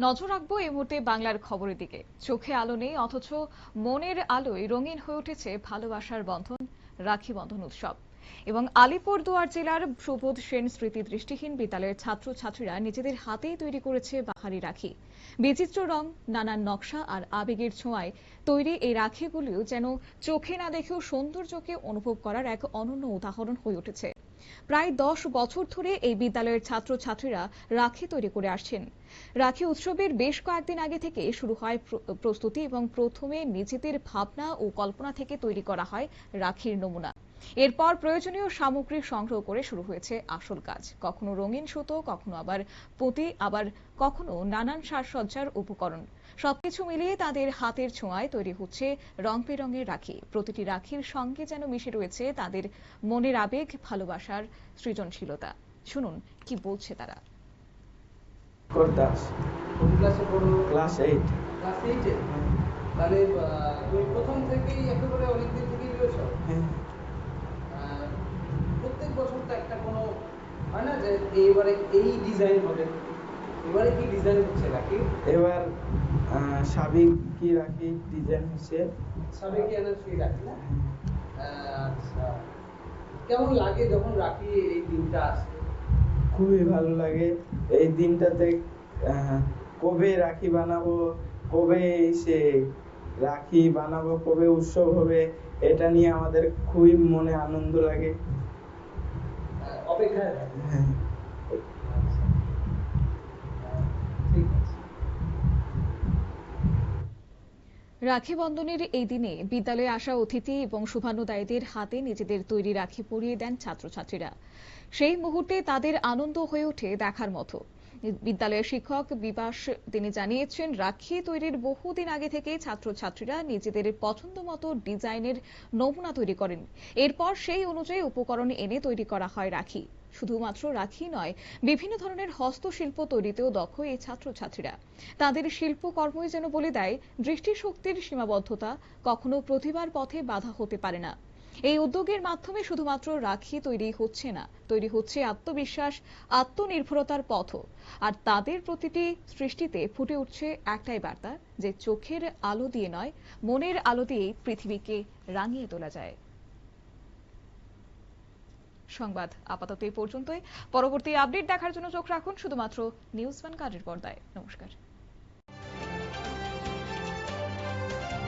নজর রাখবো এই মুহূর্তে বাংলার খবরের দিকে। চোখে আলো নেই, অথচ মনের আলোয় রঙিন হয়ে উঠেছে ভালোবাসার বন্ধন, রাখি বন্ধন উৎসব। এবং আলিপুরদুয়ার জেলার সুবোধ সেন স্মৃতি দৃষ্টিহীন বিদ্যালয়ের ছাত্রছাত্রীরা নিজেদের হাতেই তৈরি করেছে বাহারি রাখি। বিচিত্র রং, নানান নকশা আর আবেগের ছোঁয়ায় তৈরি এই রাখিগুলিও যেন চোখে না দেখেও সৌন্দর্যকে অনুভব করার এক অনন্য উদাহরণ হয়ে উঠেছে। প্রায় 10 বছর ধরে এই বিদ্যালয়ের ছাত্রছাত্রীরা রাখি তৈরি করে আসছেন। রাখি উৎসবের বেশ কয়েকদিন আগে থেকে শুরু হয় প্রস্তুতি, এবং প্রথমে নিজেদের ভাবনা ও কল্পনা থেকে তৈরি করা হয় রাখির নমুনা। এরপর প্রয়োজনীয় সামগ্রী সংগ্রহ করে শুরু হয়েছে আসল কাজ। কখনো রঙিন সুতো, কখনো আবার পুঁতি, আবার কখনো নানান সাজসজ্জার উপকরণ। সবকিছু মিলিয়ে তাদের হাতের ছোঁয়ায় তৈরি হচ্ছে রং বেরঙের রাখি। প্রতিটি রাখির সঙ্গে যেন মিশে রয়েছে তাদের মনের আবেগ, ভালোবাসার সৃজনশীলতা। শুনুন কি বলছে তারা। ক্লাস 8। তাহলে তুমি প্রথম থেকেই একেবারে অনেকদিন থেকেই রয়েছো? প্রত্যেক বছর তো একটা কোনো হয় না যে এবারে এই ডিজাইন হবে, এবারে কি ডিজাইন হচ্ছে রাখি? এবার সাবিক কি রাখি ডিজাইন হচ্ছে। সাবিক কি এনার্জি রাখি না? আচ্ছা, কেমন লাগে যখন রাখি এই দিনটা আসে? খুবই ভালো লাগে এই দিনটাতে। কবে রাখি বানাবো, কবে সে রাখি বানাবো, কবে উৎসব হবে, এটা নিয়ে আমাদের খুবই মনে আনন্দ লাগে। অপেক্ষায় থাকে। হ্যাঁ, ঠিক আছে। রাখি বন্ধনের এই দিনে বিদ্যালয়ে আসা অতিথি এবং শুভানুদায়ীদের হাতে নিজেদের তৈরি রাখি পরিয়ে দেন ছাত্রছাত্রীরা। সেই মুহূর্তে তাদের আনন্দ হয়ে ওঠে দেখার মতো। বিদ্যালয়ের শিক্ষক বিবাস তিনি জানিয়েছেন, রাখি তৈরির বহুদিন আগে থেকে ছাত্রছাত্রীরা নিজেদের পছন্দ মতো ডিজাইনের নমুনা তৈরি করেন। এরপর সেই অনুযায়ী উপকরণ এনে তৈরি করা হয় রাখি। শুধুমাত্র রাখি নয়, বিভিন্ন ধরনের হস্তশিল্প তৈরিতেও দক্ষ এই ছাত্রছাত্রীরা। তাদের শিল্পকর্মই যেন বলে দেয় দৃষ্টিশক্তির সীমাবদ্ধতা কখনো প্রতিভার পথে বাধা হতে পারে না। এই উদ্যোগের মাধ্যমে শুধুমাত্র রাখি তৈরি হচ্ছে না, তৈরি হচ্ছে আত্মবিশ্বাস, আত্মনির্ভরতার পথও। আর তাদের প্রতিটি সৃষ্টিতে ফুটে উঠছে একটাই বার্তা, যে চোখের আলো দিয়ে নয়, মনের আলো দিয়েই পৃথিবীকে রাঙিয়ে তোলা যায়। সংবাদ আপাতত এই পর্যন্তই। পরবর্তী আপডেট দেখার জন্য চোখ রাখুন শুধুমাত্র নিউজ ভ্যানগার্ডের পর্দায়। নমস্কার।